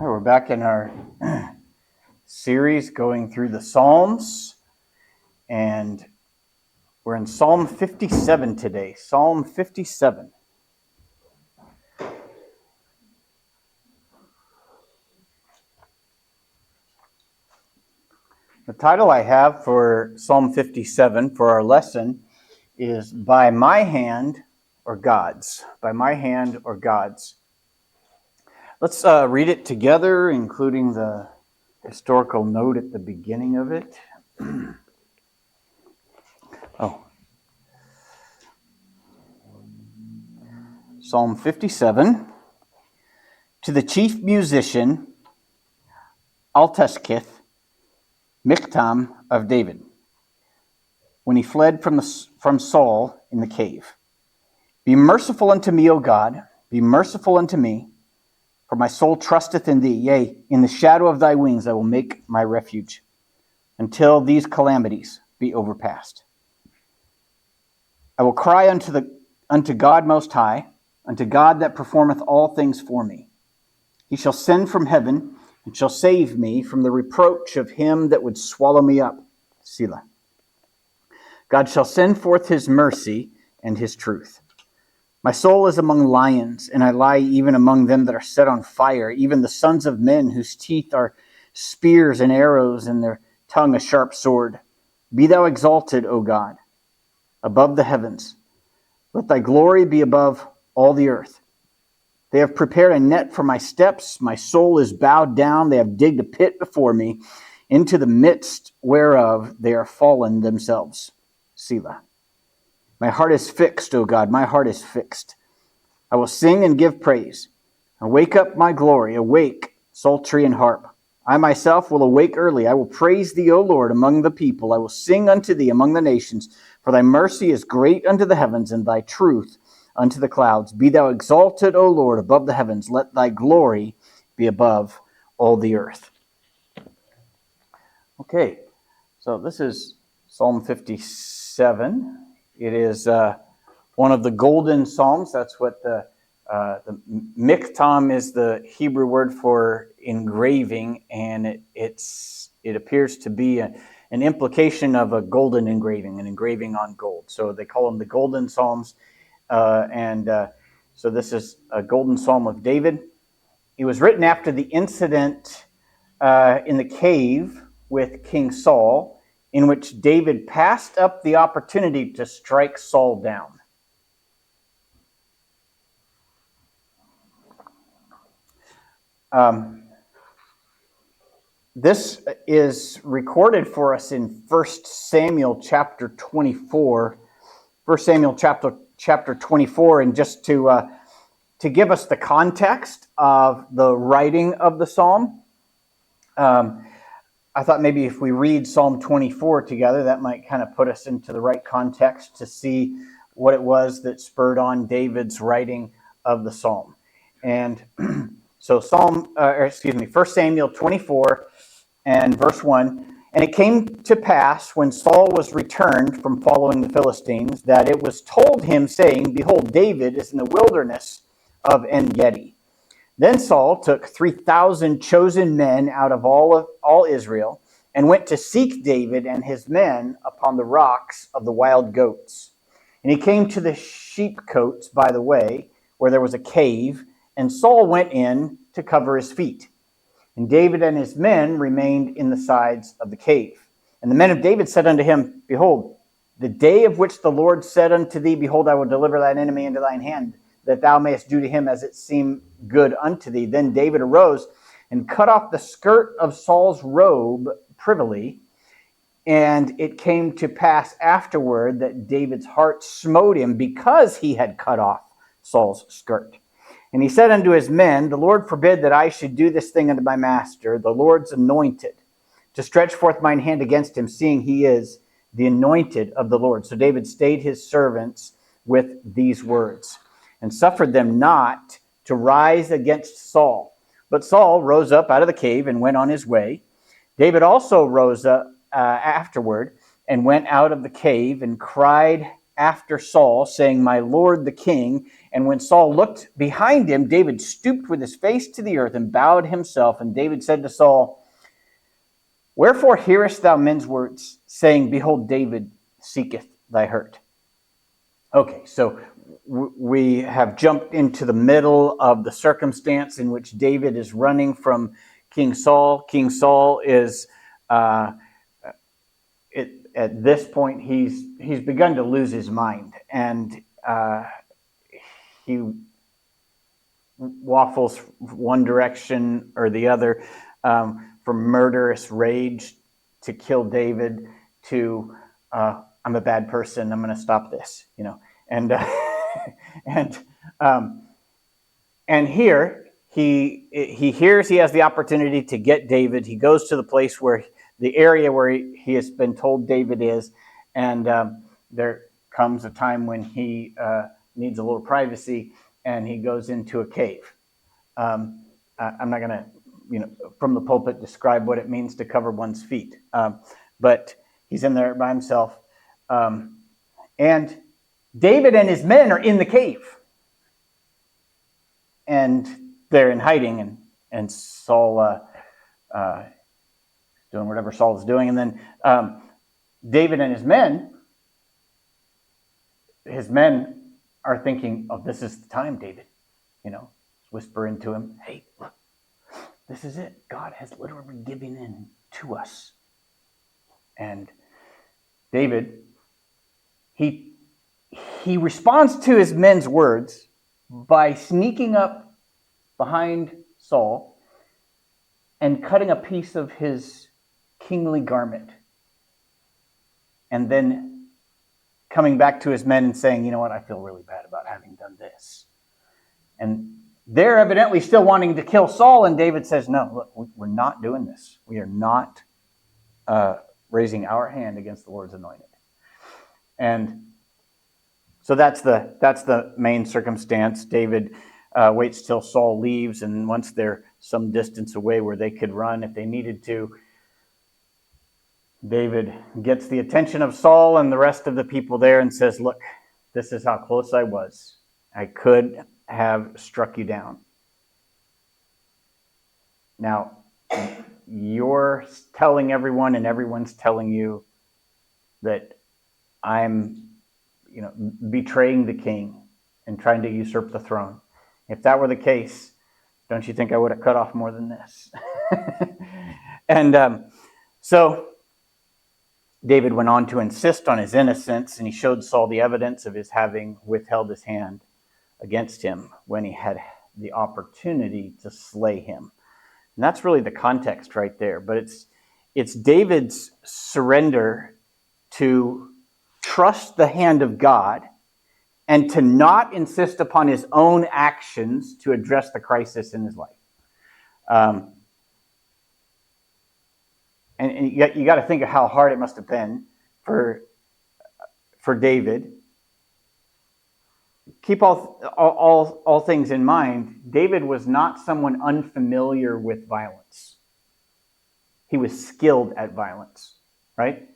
We're back in our series going through the Psalms, and we're in Psalm 57 today. Psalm 57. The title I have for Psalm 57 for our lesson is By My Hand or God's. By My Hand or God's. Let's read it together, including the historical note at the beginning of it. Psalm 57. To the chief musician, Alteskith, Miktam of David, when he fled from Saul in the cave. Be merciful unto me, O God, be merciful unto me, for my soul trusteth in thee. Yea, in the shadow of thy wings I will make my refuge, until these calamities be overpast. I will cry unto God Most High, unto God that performeth all things for me. He shall send from heaven, and shall save me from the reproach of him that would swallow me up. Selah. God shall send forth his mercy and his truth. My soul is among lions, and I lie even among them that are set on fire, even the sons of men whose teeth are spears and arrows, and their tongue a sharp sword. Be thou exalted, O God, above the heavens. Let thy glory be above all the earth. They have prepared a net for my steps. My soul is bowed down. They have digged a pit before me, into the midst whereof they are fallen themselves. Selah. My heart is fixed, O God, my heart is fixed. I will sing and give praise. Awake up my glory, awake, psaltery and harp. I myself will awake early. I will praise thee, O Lord, among the people. I will sing unto thee among the nations. For thy mercy is great unto the heavens, and thy truth unto the clouds. Be thou exalted, O Lord, above the heavens. Let thy glory be above all the earth. Okay, so this is Psalm 57. It is one of the golden psalms. That's what the miktam is the Hebrew word for engraving, and it appears to be an implication of a golden engraving, an engraving on gold. So they call them the golden psalms, so this is a golden psalm of David. It was written after the incident in the cave with King Saul, in which David passed up the opportunity to strike Saul down. This is recorded for us in 1 Samuel chapter 24. 1 Samuel chapter 24, and just to give us the context of the writing of the psalm, I thought maybe if we read Psalm 24 together, that might kind of put us into the right context to see what it was that spurred on David's writing of the psalm. And so 1 Samuel 24 and verse 1, and it came to pass when Saul was returned from following the Philistines, that it was told him, saying, Behold, David is in the wilderness of En-gedi. Then Saul took 3,000 chosen men out of all Israel, and went to seek David and his men upon the rocks of the wild goats. And he came to the sheepcotes by the way, where there was a cave, and Saul went in to cover his feet. And David and his men remained in the sides of the cave. And the men of David said unto him, Behold, the day of which the Lord said unto thee, Behold, I will deliver thine enemy into thine hand, that thou mayest do to him as it seem good unto thee. Then David arose and cut off the skirt of Saul's robe privily. And it came to pass afterward that David's heart smote him, because he had cut off Saul's skirt. And he said unto his men, The Lord forbid that I should do this thing unto my master, the Lord's anointed, to stretch forth mine hand against him, seeing he is the anointed of the Lord. So David stayed his servants with these words, and suffered them not to rise against Saul. But Saul rose up out of the cave and went on his way. David also rose up afterward and went out of the cave and cried after Saul, saying, "My lord the king." And when Saul looked behind him, David stooped with his face to the earth and bowed himself. And David said to Saul, "Wherefore hearest thou men's words, saying, Behold, David seeketh thy hurt?" Okay, so we have jumped into the middle of the circumstance in which David is running from King Saul. King Saul is, at this point, he's begun to lose his mind, and he waffles one direction or the other, from murderous rage to kill David to I'm a bad person, I'm going to stop this, and and here he hears he has the opportunity to get David. He goes to the place where the area where he has been told David is, and there comes a time when he needs a little privacy, and he goes into a cave. I'm not going to, from the pulpit, describe what it means to cover one's feet, but he's in there by himself, and David and his men are in the cave, and they're in hiding, and Saul doing whatever Saul is doing, and then David and his men are thinking, "Oh, this is the time, David," whisper into him, "Hey, look, this is it. God has literally given in to us." And David, he responds to his men's words by sneaking up behind Saul and cutting a piece of his kingly garment, and then coming back to his men and saying, "You know what, I feel really bad about having done this." And they're evidently still wanting to kill Saul, and David says, "No, look, we're not doing this. We are not raising our hand against the Lord's anointed." And so that's the main circumstance. David waits till Saul leaves, and once they're some distance away where they could run if they needed to, David gets the attention of Saul and the rest of the people there and says, "Look, this is how close I was. I could have struck you down. Now, you're telling everyone, and everyone's telling you that I'm, betraying the king and trying to usurp the throne. If that were the case, don't you think I would have cut off more than this?" And so David went on to insist on his innocence, and he showed Saul the evidence of his having withheld his hand against him when he had the opportunity to slay him. And that's really the context right there. But it's David's surrender to trust the hand of God and to not insist upon his own actions to address the crisis in his life. And you got to think of how hard it must have been for David. Keep all things in mind. David was not someone unfamiliar with violence. He was skilled at violence, right?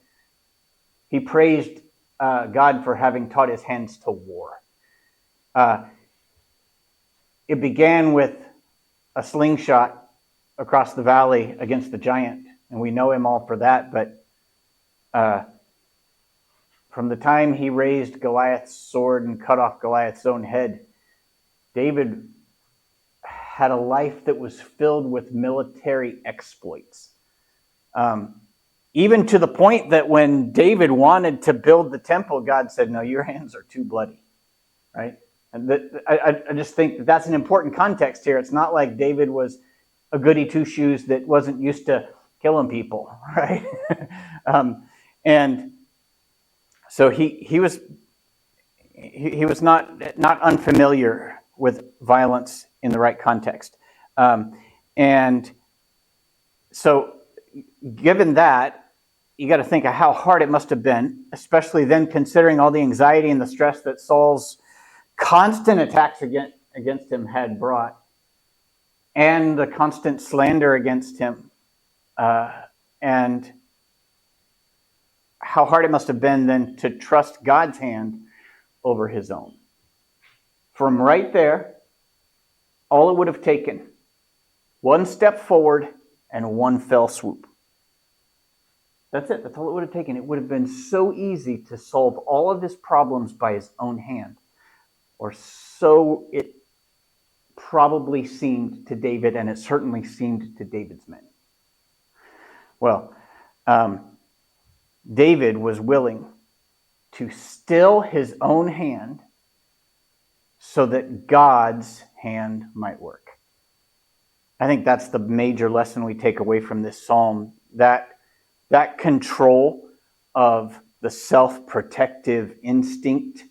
He praised God for having taught his hands to war. It began with a slingshot across the valley against the giant, and we know him all for that, but from the time he raised Goliath's sword and cut off Goliath's own head, David had a life that was filled with military exploits. Even to the point that when David wanted to build the temple, God said, "No, your hands are too bloody," right? And I just think that that's an important context here. It's not like David was a goody two-shoes that wasn't used to killing people, right? And so he was not unfamiliar with violence in the right context, and so given that, you got to think of how hard it must have been, especially then considering all the anxiety and the stress that Saul's constant attacks against him had brought, and the constant slander against him, and how hard it must have been then to trust God's hand over his own. From right there, all it would have taken, one step forward and one fell swoop. That's it. That's all it would have taken. It would have been so easy to solve all of his problems by his own hand. Or so it probably seemed to David, and it certainly seemed to David's men. Well, David was willing to still his own hand so that God's hand might work. I think that's the major lesson we take away from this psalm, that control of the self-protective instinct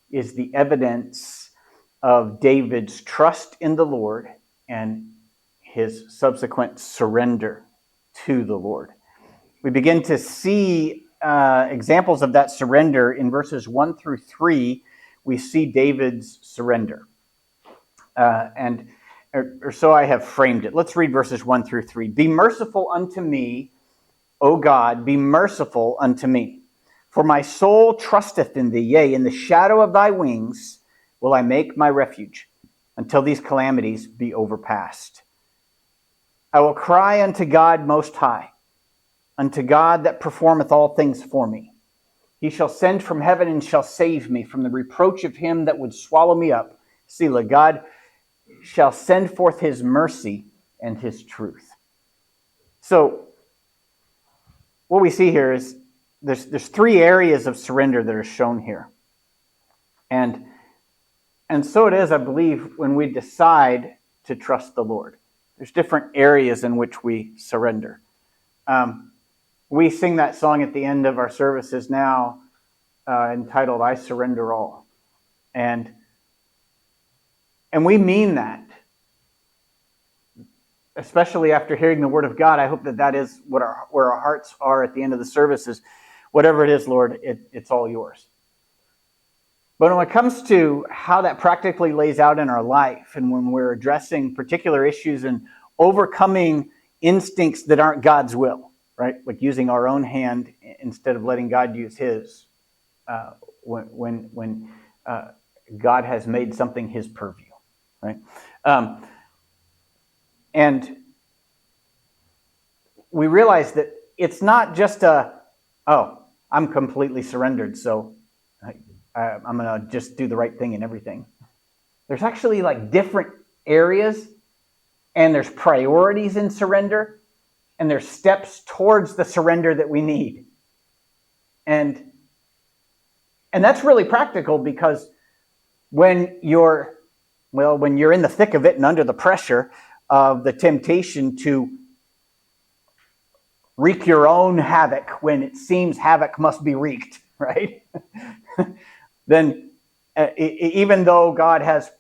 is the evidence of David's trust in the Lord and his subsequent surrender to the Lord. We begin to see examples of that surrender in verses 1 through 3. We see David's surrender. Or so I have framed it. Let's read verses 1 through 3. Be merciful unto me, O God, be merciful unto me. For my soul trusteth in thee, yea, in the shadow of thy wings will I make my refuge, until these calamities be overpast. I will cry unto God most high, unto God that performeth all things for me. He shall send from heaven and shall save me from the reproach of him that would swallow me up. Selah, God shall send forth his mercy and his truth. So, what we see here is there's three areas of surrender that are shown here. And so it is, I believe, when we decide to trust the Lord. There's different areas in which we surrender. We sing that song at the end of our services now entitled, I Surrender All. And we mean that. Especially after hearing the word of God, I hope that is where our hearts are at the end of the services. Whatever it is, Lord, it's all yours. But when it comes to how that practically lays out in our life, and when we're addressing particular issues and overcoming instincts that aren't God's will, right? Like using our own hand instead of letting God use his, when God has made something his purview, right? And we realize that it's not just I'm completely surrendered, so I'm going to just do the right thing in everything. There's actually like different areas, and there's priorities in surrender, and there's steps towards the surrender that we need. And that's really practical, because when you're in the thick of it and under the pressure of the temptation to wreak your own havoc when it seems havoc must be wreaked, right? Then even though God has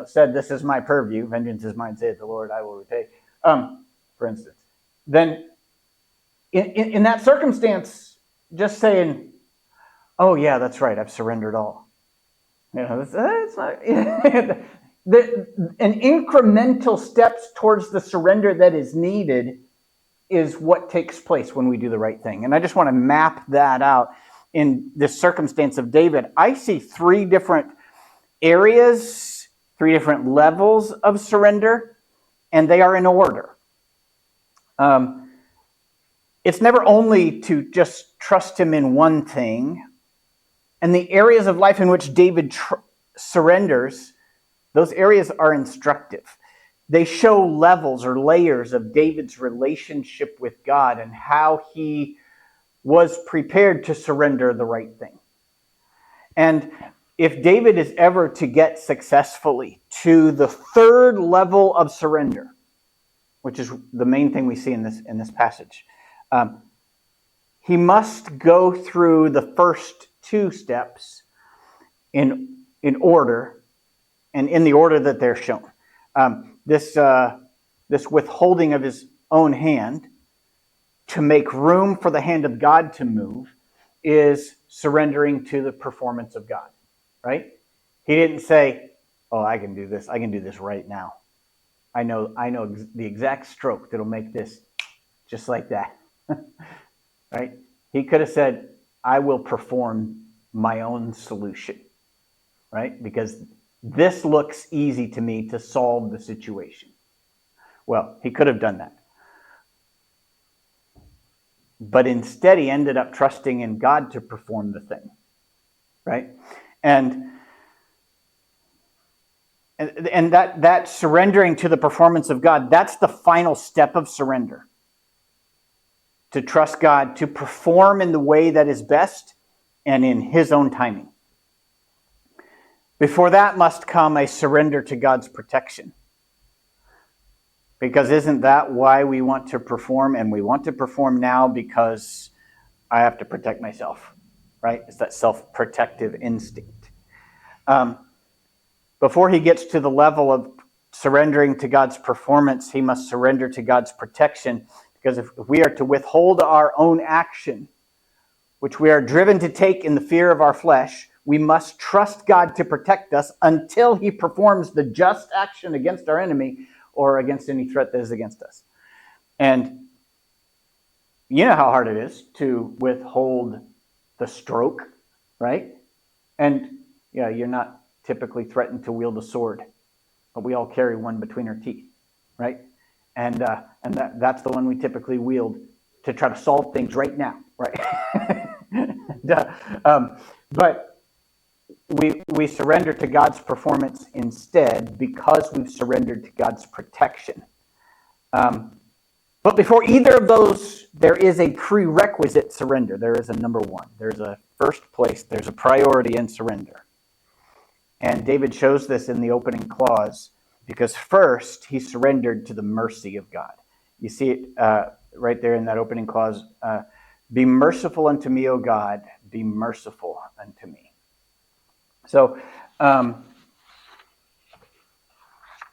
said, this is my purview, vengeance is mine, saith the Lord, I will repay, for instance, then in that circumstance, just saying, oh yeah, that's right, I've surrendered all. That's not, an incremental steps towards the surrender that is needed is what takes place when we do the right thing. And I just want to map that out in this circumstance of David. I see three different areas, three different levels of surrender, and they are in order. It's never only to just trust him in one thing. And the areas of life in which David surrenders, those areas are instructive. They show levels or layers of David's relationship with God and how he was prepared to surrender the right thing. And if David is ever to get successfully to the third level of surrender, which is the main thing we see in this passage, he must go through the first two steps in order, and in the order that they're shown. This withholding of his own hand to make room for the hand of God to move is surrendering to the performance of God, right? He didn't say, oh, I can do this. I can do this right now. I know the exact stroke that'll make this just like that, right? He could have said, I will perform my own solution. right? Because this looks easy to me to solve the situation. Well, he could have done that. But instead, he ended up trusting in God to perform the thing, right? And that surrendering to the performance of God, that's the final step of surrender. To trust God to perform in the way that is best and in his own timing. Before that must come a surrender to God's protection. Because isn't that why we want to perform? And we want to perform now because I have to protect myself, right? It's that self-protective instinct. Before he gets to the level of surrendering to God's performance, he must surrender to God's protection. Because if we are to withhold our own action, which we are driven to take in the fear of our flesh, we must trust God to protect us until he performs the just action against our enemy or against any threat that is against us. And you know how hard it is to withhold the stroke, right? And yeah, you're not typically threatened to wield a sword, but we all carry one between our teeth, right? And that's the one we typically wield to try to solve things right now, right? But we surrender to God's performance instead because we've surrendered to God's protection. But before either of those, there is a prerequisite surrender. There is a number one. There's a first place. There's a priority in surrender. And David shows this in the opening clause because first he surrendered to the mercy of God. You see it right there in that opening clause. Be merciful unto me, O God. Be merciful unto me. So,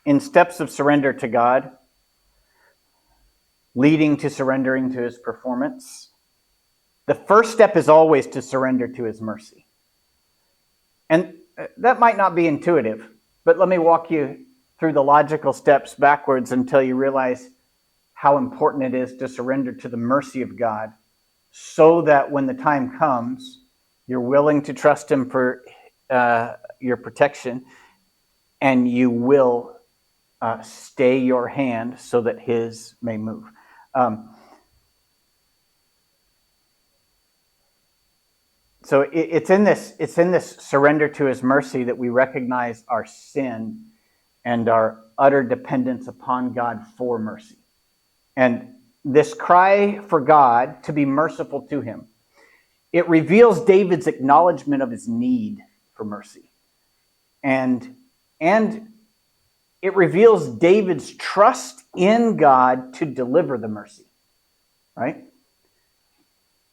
in steps of surrender to God, leading to surrendering to his performance, the first step is always to surrender to his mercy. And that might not be intuitive, but let me walk you through the logical steps backwards until you realize how important it is to surrender to the mercy of God so that when the time comes, you're willing to trust him for your protection and you will stay your hand so that his may move. So it's in this surrender to his mercy that we recognize our sin and our utter dependence upon God for mercy. And this cry for God to be merciful to him, it reveals David's acknowledgement of his need for mercy. And it reveals David's trust in God to deliver the mercy, right?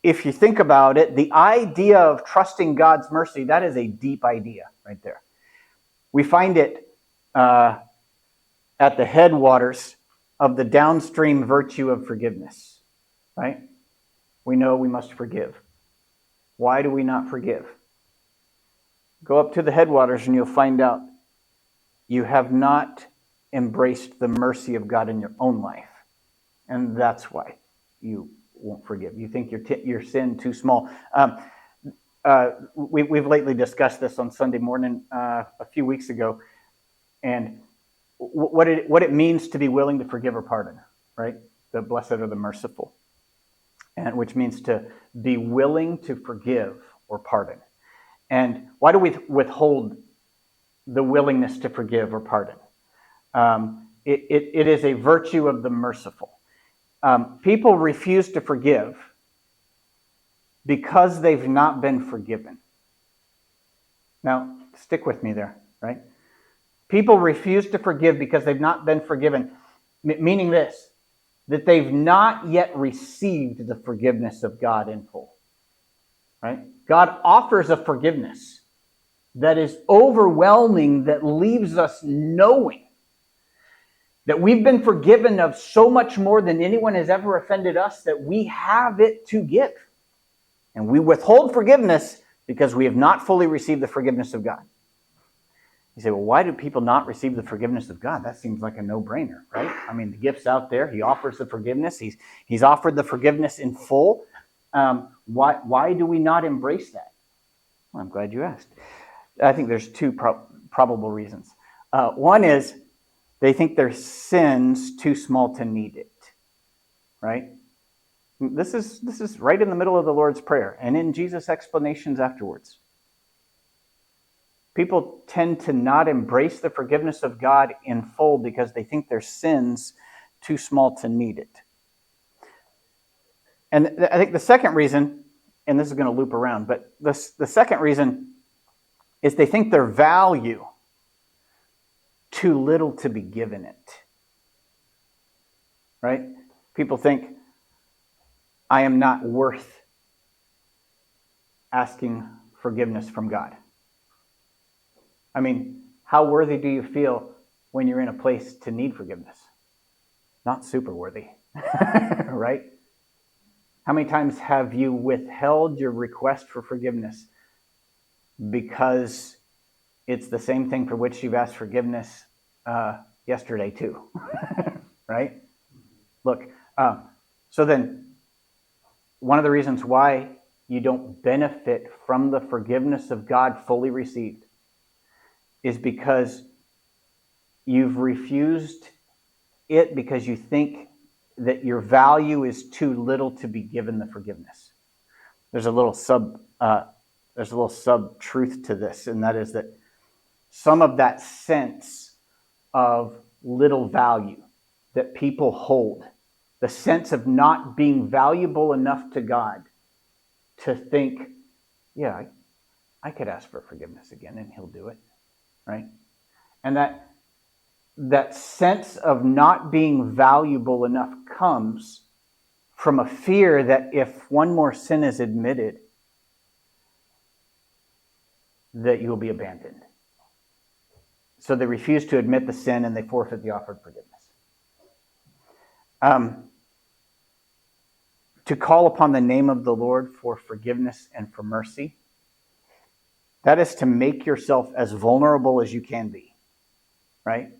If you think about it, the idea of trusting God's mercy, that is a deep idea right there. We find it at the headwaters of the downstream virtue of forgiveness, right? We know we must forgive. Why do we not forgive? Go up to the headwaters and you'll find out you have not embraced the mercy of God in your own life. And that's why you won't forgive. You think your sin too small. We've lately discussed this on Sunday morning a few weeks ago, and what it means to be willing to forgive or pardon, right? The blessed are the merciful, and which means to be willing to forgive or pardon. And why do we withhold the willingness to forgive or pardon? It is a virtue of the merciful. People refuse to forgive because they've not been forgiven. Now, stick with me there, right? People refuse to forgive because they've not been forgiven, meaning this, that they've not yet received the forgiveness of God in full, right? God offers a forgiveness that is overwhelming, that leaves us knowing that we've been forgiven of so much more than anyone has ever offended us, that we have it to give. And we withhold forgiveness because we have not fully received the forgiveness of God. You say, well, why do people not receive the forgiveness of God? That seems like a no-brainer, right? I mean, the gift's out there. He offers the forgiveness. He's offered the forgiveness in full. Why do we not embrace that? Well, I'm glad you asked. I think there's two probable reasons. One is they think their sin's too small to need it, right? This is right in the middle of the Lord's Prayer and in Jesus' explanations afterwards. People tend to not embrace the forgiveness of God in full because they think their sin's too small to need it. And I think the second reason, and this is going to loop around, but the second reason is they think their value too little to be given it. Right? People think, I am not worth asking forgiveness from God. I mean, how worthy do you feel when you're in a place to need forgiveness? Not super worthy, right? How many times have you withheld your request for forgiveness because it's the same thing for which you've asked forgiveness yesterday too, right? Look, so then one of the reasons why you don't benefit from the forgiveness of God fully received is because you've refused it because you think that your value is too little to be given the forgiveness. There's a little sub truth to this, and that is that some of that sense of little value that people hold, the sense of not being valuable enough to God to think, yeah, I could ask for forgiveness again and he'll do it, right? And that sense of not being valuable enough comes from a fear that if one more sin is admitted, that you will be abandoned. So they refuse to admit the sin and they forfeit the offered forgiveness. To call upon the name of the Lord for forgiveness and for mercy, that is to make yourself as vulnerable as you can be, right?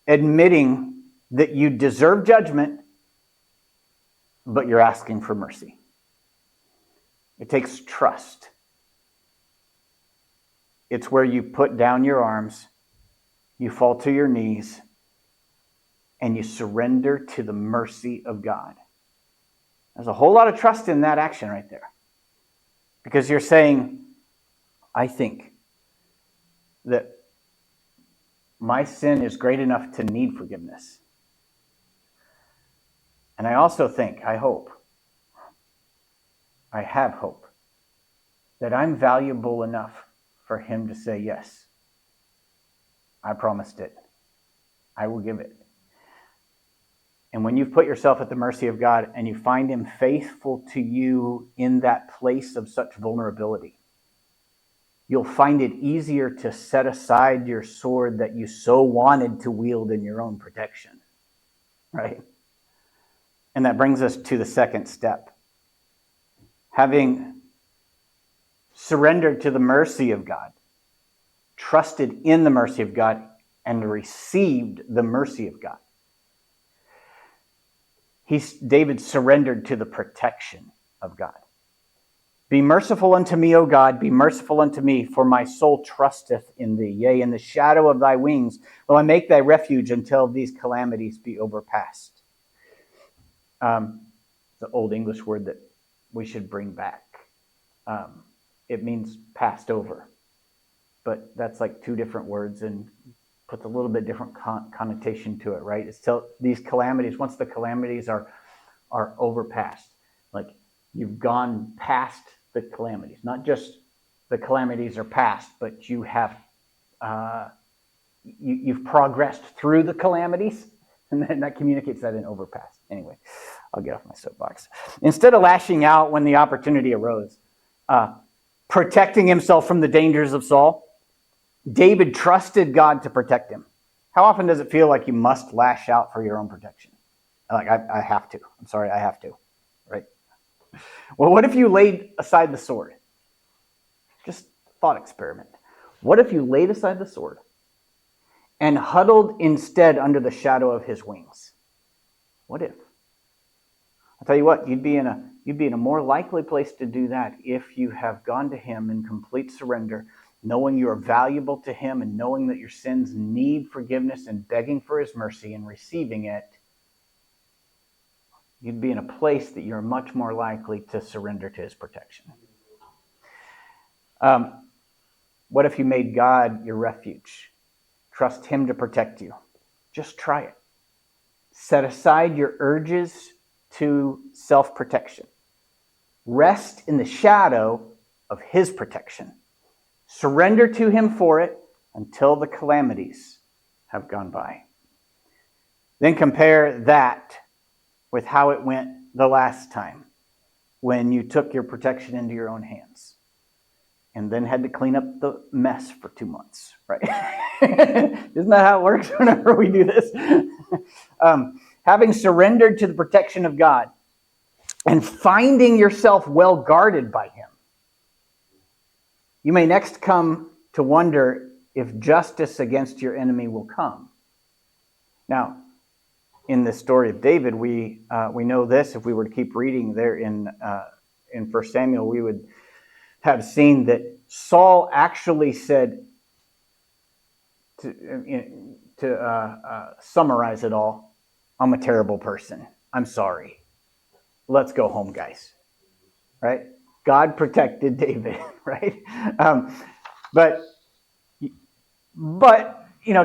Admitting that you deserve judgment, but you're asking for mercy. It takes trust. It's where you put down your arms, you fall to your knees, and you surrender to the mercy of God. There's a whole lot of trust in that action right there. Because you're saying, I think that my sin is great enough to need forgiveness. And I also think, I hope, I have hope, that I'm valuable enough for him to say, yes, I promised it. I will give it. And when you've put yourself at the mercy of God and you find him faithful to you in that place of such vulnerability, you'll find it easier to set aside your sword that you so wanted to wield in your own protection, right? And that brings us to the second step. Having surrendered to the mercy of God, trusted in the mercy of God, and received the mercy of God, David surrendered to the protection of God. Be merciful unto me, O God, be merciful unto me, for my soul trusteth in thee. Yea, in the shadow of thy wings will I make thy refuge until these calamities be overpast. The old English word that we should bring back. It means passed over. But that's like two different words and puts a little bit different connotation to it, right? It's till these calamities, once the calamities are overpassed, like you've gone past the calamities. Not just the calamities are past, but you have you've progressed through the calamities, and then that communicates that in overpass. Anyway, I'll get off my soapbox. Instead of lashing out when the opportunity arose, protecting himself from the dangers of Saul, David trusted God to protect him. How often does it feel like you must lash out for your own protection? Like, I have to. I'm sorry, I have to. Right? Well, what if you laid aside the sword? Just thought experiment. What if you laid aside the sword and huddled instead under the shadow of his wings? What if? I'll tell you what, you'd be in a more likely place to do that if you have gone to him in complete surrender knowing you are valuable to him and knowing that your sins need forgiveness and begging for his mercy and receiving it, you'd be in a place that you're much more likely to surrender to his protection. What if you made God your refuge? Trust him to protect you. Just try it. Set aside your urges to self-protection. Rest in the shadow of his protection. Surrender to him for it until the calamities have gone by. Then compare that with how it went the last time when you took your protection into your own hands and then had to clean up the mess for 2 months, right? Isn't that how it works whenever we do this? Having surrendered to the protection of God and finding yourself well guarded by him, you may next come to wonder if justice against your enemy will come. Now, in the story of David, we know this. If we were to keep reading there in 1 Samuel, we would have seen that Saul actually said, to summarize it all, I'm a terrible person. I'm sorry. Let's go home, guys. Right? God protected David, right? But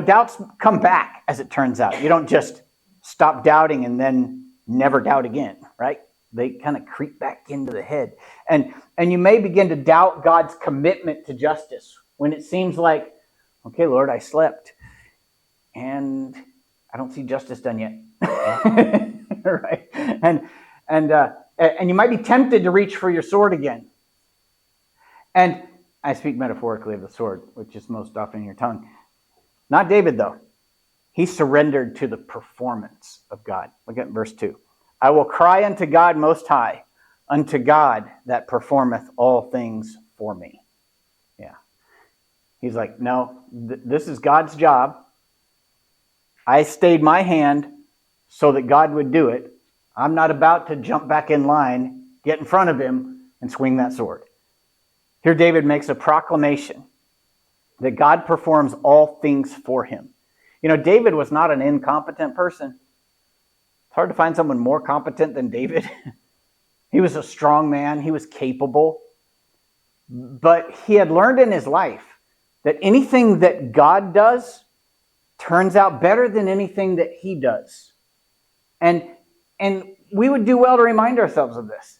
doubts come back, as it turns out. You don't just stop doubting and then never doubt again, right? They kind of creep back into the head. And you may begin to doubt God's commitment to justice when it seems like, okay, Lord, I slept and I don't see justice done yet. Right? And you might be tempted to reach for your sword again. And I speak metaphorically of the sword, which is most often in your tongue. Not David, though. He surrendered to the performance of God. Look at verse 2. I will cry unto God most high, unto God that performeth all things for me. Yeah. He's like, no, this is God's job. I stayed my hand so that God would do it. I'm not about to jump back in line, get in front of him, and swing that sword. Here David makes a proclamation that God performs all things for him. David was not an incompetent person. It's hard to find someone more competent than David. He was a strong man. He was capable. But he had learned in his life that anything that God does turns out better than anything that he does. And we would do well to remind ourselves of this.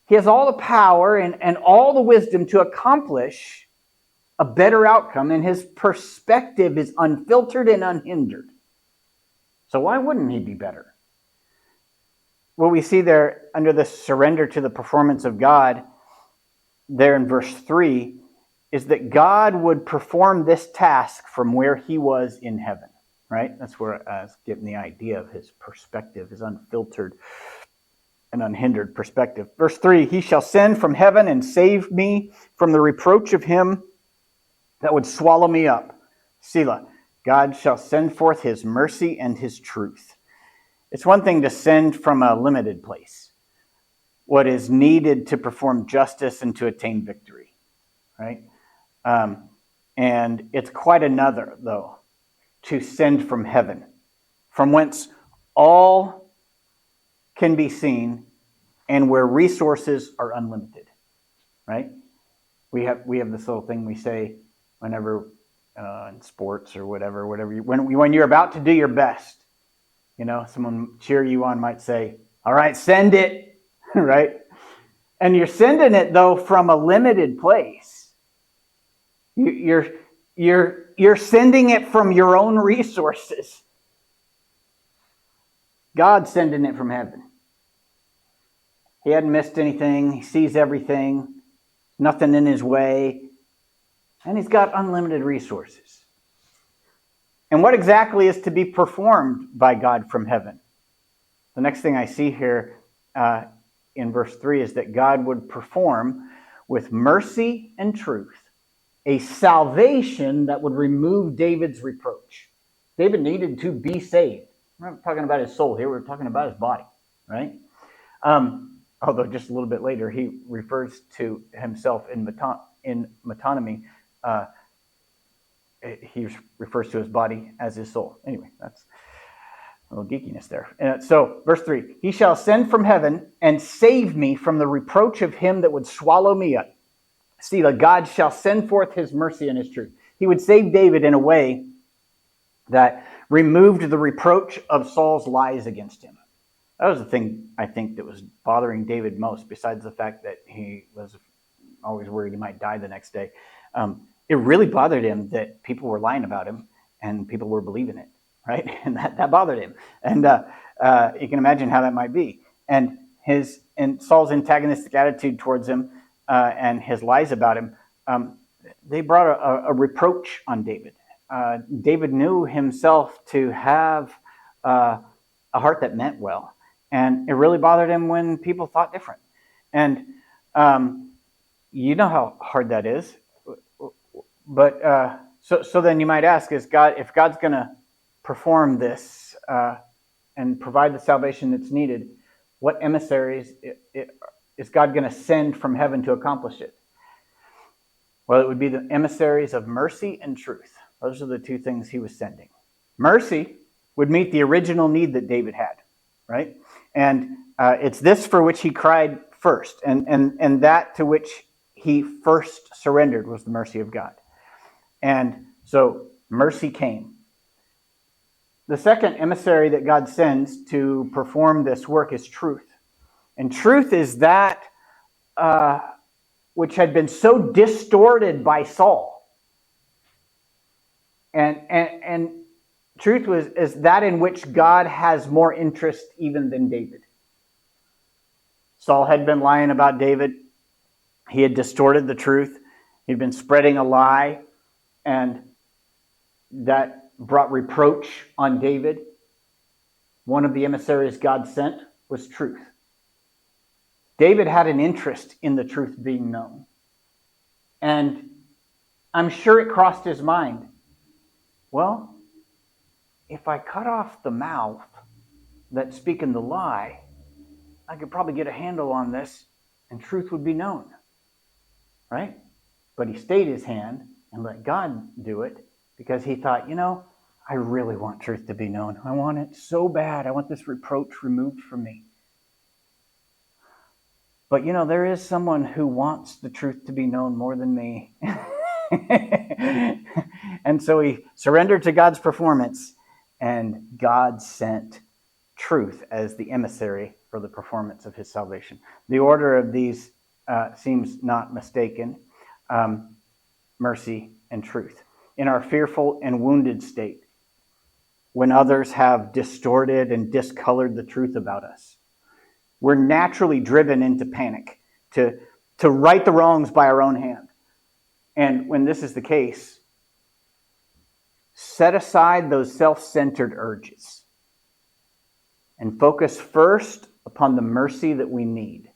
He has all the power and all the wisdom to accomplish a better outcome, and his perspective is unfiltered and unhindered. So why wouldn't he be better? What we see there under the surrender to the performance of God, there in verse 3, is that God would perform this task from where he was in heaven. Right? That's where I was getting the idea of his perspective, his unfiltered and unhindered perspective. Verse 3, he shall send from heaven and save me from the reproach of him that would swallow me up. Selah. God shall send forth his mercy and his truth. It's one thing to send from a limited place what is needed to perform justice and to attain victory. Right? And it's quite another, though, to send from heaven, from whence all can be seen and where resources are unlimited, right? We have this little thing we say whenever in sports or whatever when you're about to do your best, someone cheer you on might say, all right, send it, right? And you're sending it, though, from a limited place. You're sending it from your own resources. God's sending it from heaven. He hadn't missed anything. He sees everything. Nothing in his way. And he's got unlimited resources. And what exactly is to be performed by God from heaven? The next thing I see here in verse 3 is that God would perform with mercy and truth a salvation that would remove David's reproach. David needed to be saved. We're not talking about his soul here. We're talking about his body, right? Although just a little bit later, he refers to himself in metonymy he refers to his body as his soul. Anyway, that's a little geekiness there. So, verse 3, he shall ascend from heaven and save me from the reproach of him that would swallow me up. See, the God shall send forth his mercy and his truth. He would save David in a way that removed the reproach of Saul's lies against him. That was the thing, I think, that was bothering David most, besides the fact that he was always worried he might die the next day. It really bothered him that people were lying about him and people were believing it, right? And that bothered him. And you can imagine how that might be. And Saul's antagonistic attitude towards him and his lies about him, they brought a reproach on David. David knew himself to have a heart that meant well. And it really bothered him when people thought different. And you know how hard that is. But so then you might ask, if God's going to perform this and provide the salvation that's needed, what emissaries is God going to send from heaven to accomplish it? Well, it would be the emissaries of mercy and truth. Those are the two things he was sending. Mercy would meet the original need that David had, right? And it's this for which he cried first. And that to which he first surrendered was the mercy of God. And so mercy came. The second emissary that God sends to perform this work is truth. And truth is that which had been so distorted by Saul. And truth is that in which God has more interest even than David. Saul had been lying about David. He had distorted the truth. He'd been spreading a lie, and that brought reproach on David. One of the emissaries God sent was truth. David had an interest in the truth being known. And I'm sure it crossed his mind, well, if I cut off the mouth that's speaking the lie, I could probably get a handle on this and truth would be known. Right? But he stayed his hand and let God do it because he thought, I really want truth to be known. I want it so bad. I want this reproach removed from me. But there is someone who wants the truth to be known more than me. And so he surrendered to God's performance, and God sent truth as the emissary for the performance of his salvation. The order of these seems not mistaken. Mercy and truth. In our fearful and wounded state, when others have distorted and discolored the truth about us, we're naturally driven into panic to right the wrongs by our own hand. And when this is the case, set aside those self-centered urges and focus first upon the mercy that we need.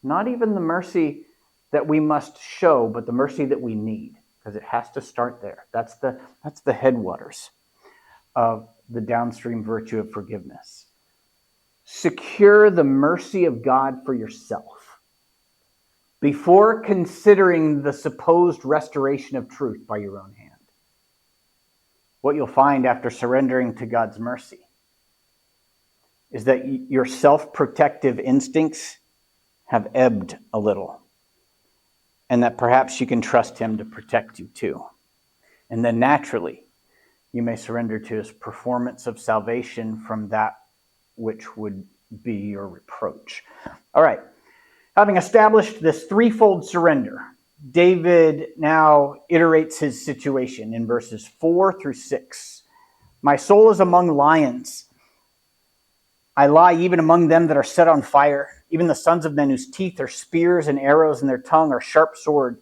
Not even the mercy that we must show, but the mercy that we need, because it has to start there. That's the headwaters of the downstream virtue of forgiveness. Secure the mercy of God for yourself before considering the supposed restoration of truth by your own hand. What you'll find after surrendering to God's mercy is that your self-protective instincts have ebbed a little, and that perhaps you can trust him to protect you too. And then naturally, you may surrender to his performance of salvation from that which would be your reproach. All right. Having established this threefold surrender, David now iterates his situation in verses 4 through 6. My soul is among lions. I lie even among them that are set on fire, even the sons of men whose teeth are spears and arrows and their tongue are sharp sword.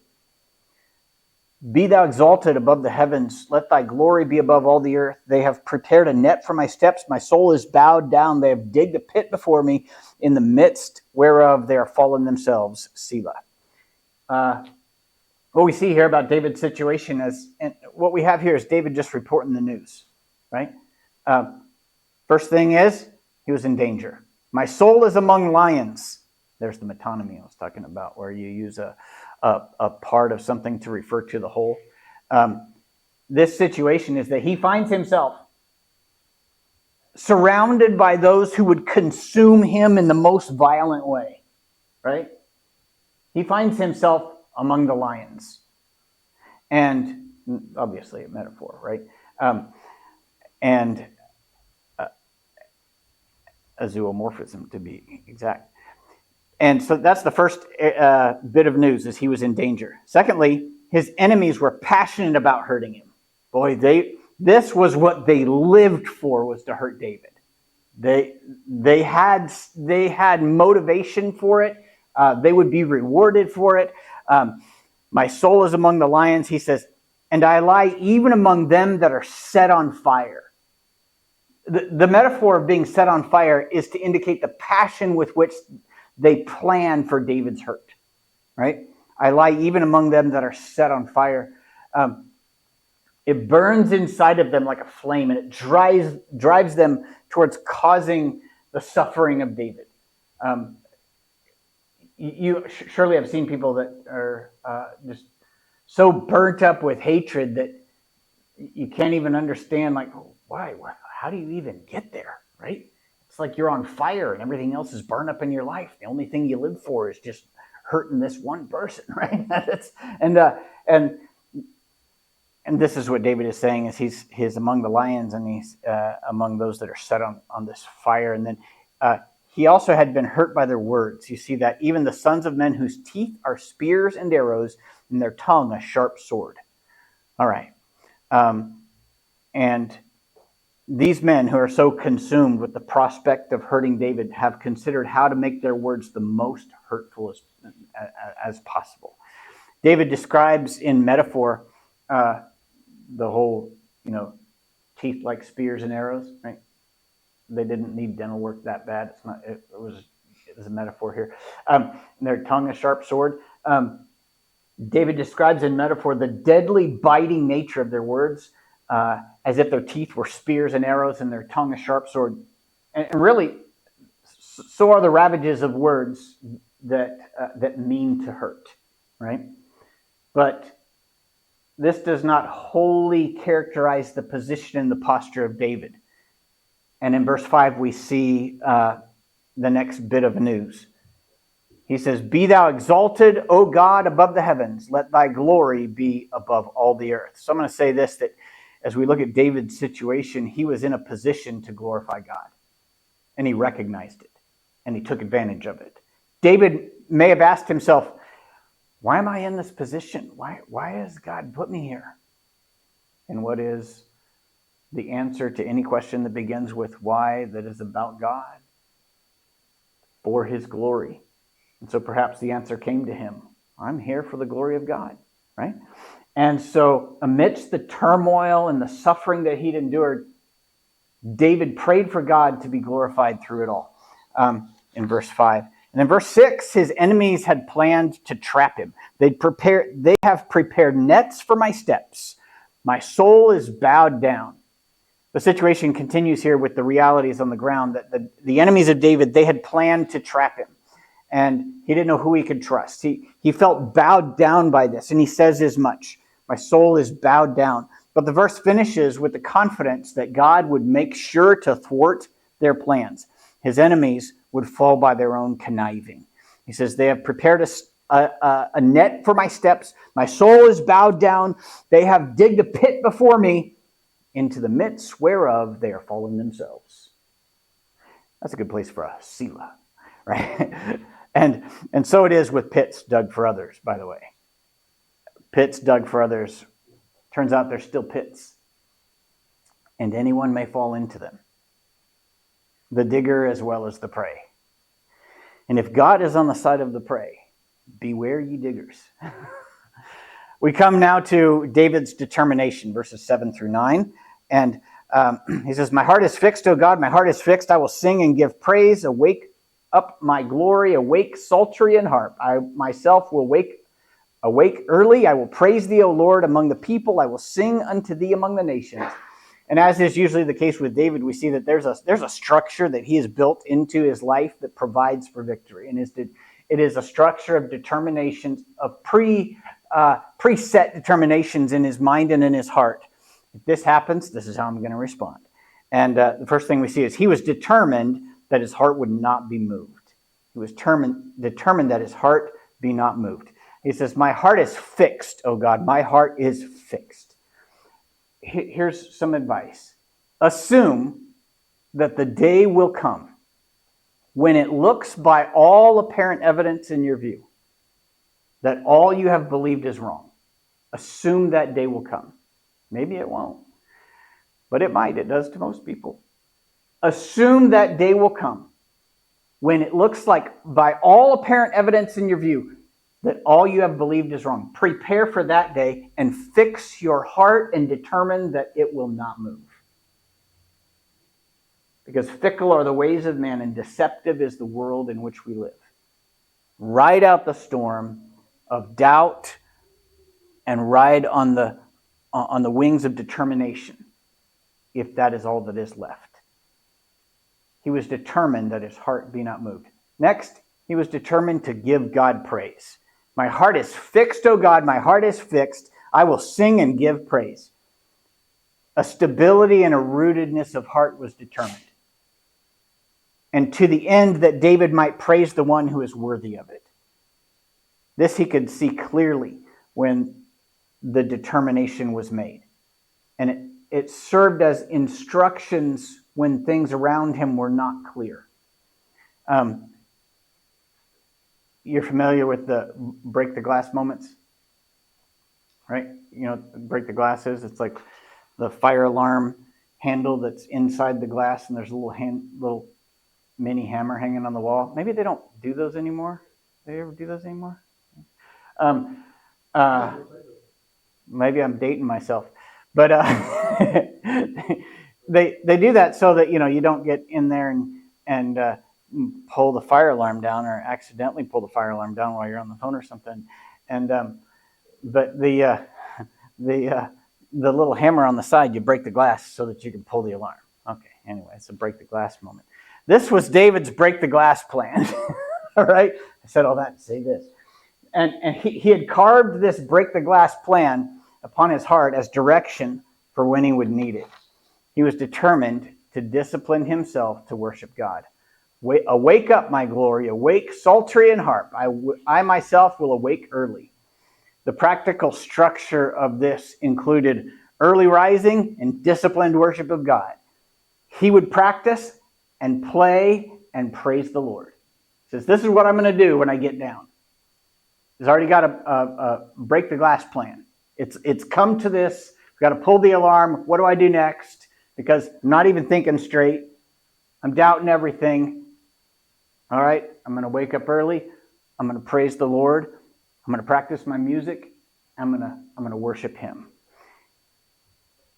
Be thou exalted above the heavens. Let thy glory be above all the earth. They have prepared a net for my steps. My soul is bowed down. They have digged a pit before me, in the midst whereof they are fallen themselves. Selah. What we see here about David's situation and what we have here is David just reporting the news, right? First thing is, he was in danger. My soul is among lions. There's the metonymy I was talking about, where you use a a part of something to refer to the whole. This situation is that he finds himself surrounded by those who would consume him in the most violent way, right? He finds himself among the lions. And obviously a metaphor, right? And a zoomorphism, to be exact. And so that's the first bit of news, is he was in danger. Secondly, his enemies were passionate about hurting him. Boy, this was what they lived for, was to hurt David. They had motivation for it. They would be rewarded for it. My soul is among the lions, he says, and I lie even among them that are set on fire. The metaphor of being set on fire is to indicate the passion with which they plan for David's hurt, right? I lie even among them that are set on fire. It burns inside of them like a flame, and it drives them towards causing the suffering of David. You surely have seen people that are just so burnt up with hatred that you can't even understand, like, why? How do you even get there, right? It's like you're on fire and everything else is burned up in your life. The only thing you live for is just hurting this one person, right? And this is what David is saying, is he's among the lions, and he's among those that are set on this fire. And then he also had been hurt by their words. You see that even the sons of men whose teeth are spears and arrows, and their tongue a sharp sword. All right. And these men who are so consumed with the prospect of hurting David have considered how to make their words the most hurtful as possible. David describes in metaphor the whole, teeth like spears and arrows, right? They didn't need dental work that bad. It was a metaphor here. Their tongue a sharp sword. David describes in metaphor the deadly biting nature of their words, as if their teeth were spears and arrows and their tongue a sharp sword. And really, so are the ravages of words that mean to hurt, right? But this does not wholly characterize the position and the posture of David. And in verse 5, we see the next bit of news. He says, "Be thou exalted, O God, above the heavens. Let thy glory be above all the earth." So I'm going to say this, that as we look at David's situation, he was in a position to glorify God. And he recognized it. And he took advantage of it. David may have asked himself, why am I in this position? Why has God put me here? And what is the answer to any question that begins with why, that is about God? For his glory. And so perhaps the answer came to him. I'm here for the glory of God, right? And so amidst the turmoil and the suffering that he'd endured, David prayed for God to be glorified through it all, in verse 5. And in verse 6, his enemies had planned to trap him. They have prepared nets for my steps. My soul is bowed down. The situation continues here with the realities on the ground that the enemies of David, they had planned to trap him. And he didn't know who he could trust. He felt bowed down by this, and he says as much. My soul is bowed down. But the verse finishes with the confidence that God would make sure to thwart their plans. His enemies would fall by their own conniving. He says, they have prepared a net for my steps. My soul is bowed down. They have digged a pit before me, into the midst whereof they are fallen themselves. That's a good place for a Selah, right? And so it is with pits dug for others, by the way. Pits dug for others. Turns out they're still pits. And anyone may fall into them. The digger as well as the prey. And if God is on the side of the prey, beware ye diggers. We come now to David's determination, verses 7 through 9. And he says, my heart is fixed, O God, my heart is fixed. I will sing and give praise. Awake up my glory, awake psaltery and harp. I myself will awake early. I will praise thee, O Lord, among the people. I will sing unto thee among the nations. And as is usually the case with David, we see that there's a structure that he has built into his life that provides for victory. And It is a structure of determinations, of preset determinations in his mind and in his heart. If this happens, this is how I'm going to respond. And the first thing we see is he was determined that his heart would not be moved. He was determined that his heart be not moved. He says, my heart is fixed, O God. My heart is fixed. Here's some advice. Assume that the day will come when it looks by all apparent evidence in your view that all you have believed is wrong. Assume that day will come. Maybe it won't, but it might. It does to most people. Assume that day will come when it looks like by all apparent evidence in your view that all you have believed is wrong. Prepare for that day and fix your heart and determine that it will not move. Because fickle are the ways of man and deceptive is the world in which we live. Ride out the storm of doubt and ride on the wings of determination, if that is all that is left. He was determined that his heart be not moved. Next, he was determined to give God praise. My heart is fixed, O God, my heart is fixed. I will sing and give praise. A stability and a rootedness of heart was determined. And to the end that David might praise the one who is worthy of it. This he could see clearly when the determination was made. And it served as instructions when things around him were not clear. You're familiar with the break the glass moments, right? You know what break the glass is? It's like the fire alarm handle that's inside the glass, and there's a little mini hammer hanging on the wall. Maybe they don't do those anymore. Do they ever do those anymore? Maybe I'm dating myself, but they do that so that you don't get in there and pull the fire alarm down or accidentally pull the fire alarm down while you're on the phone or something. And but the little hammer on the side, you break the glass so that you can pull the alarm. Okay, anyway, it's a break the glass moment. This was David's break the glass plan. All right, I said all that to say this. And he had carved this break the glass plan upon his heart as direction for when he would need it. He was determined to discipline himself to worship God. Awake up, my glory, awake, psaltery and harp. I myself will awake early. The practical structure of this included early rising and disciplined worship of God. He would practice and play and praise the Lord. He says, this is what I'm going to do when I get down. He's already got a break the glass plan. It's come to this. We've got to pull the alarm. What do I do next? Because I'm not even thinking straight. I'm doubting everything. All right, I'm going to wake up early. I'm going to praise the Lord. I'm going to practice my music. I'm going to worship him.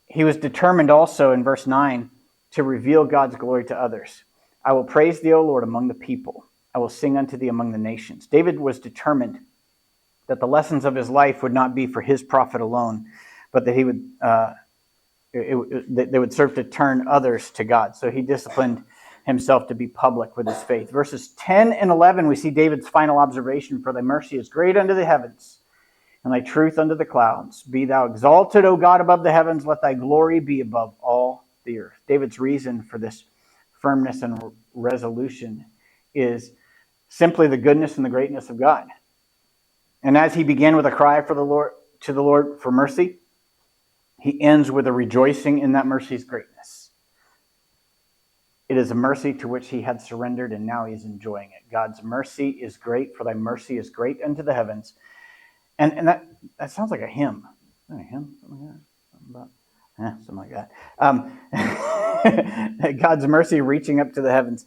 He was determined also in verse 9 to reveal God's glory to others. I will praise thee, O Lord, among the people. I will sing unto thee among the nations. David was determined that the lessons of his life would not be for his profit alone, but that they would serve to turn others to God. So he disciplined himself to be public with his faith. Verses 10 and 11, we see David's final observation. For thy mercy is great unto the heavens, and thy truth unto the clouds. Be thou exalted, O God, above the heavens. Let thy glory be above all the earth. David's reason for this firmness and resolution is simply the goodness and the greatness of God. And as he began with a cry for to the Lord for mercy, he ends with a rejoicing in that mercy's greatness. It is a mercy to which he had surrendered, and now he is enjoying it. God's mercy is great, for thy mercy is great unto the heavens. And that sounds like a hymn. Is that a hymn? Something like that. God's mercy reaching up to the heavens.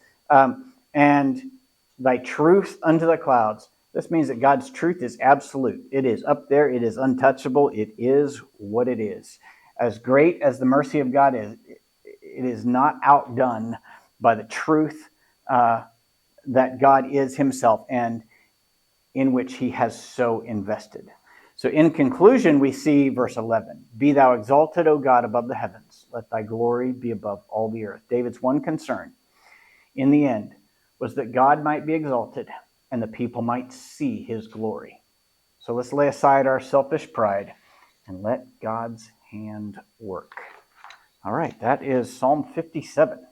And thy truth unto the clouds. This means that God's truth is absolute. It is up there. It is untouchable. It is what it is. As great as the mercy of God is, it is not outdone by the truth that God is himself and in which he has so invested. So in conclusion, we see verse 11. Be thou exalted, O God, above the heavens. Let thy glory be above all the earth. David's one concern in the end was that God might be exalted and the people might see his glory. So let's lay aside our selfish pride and let God's hand work. All right, that is Psalm 57.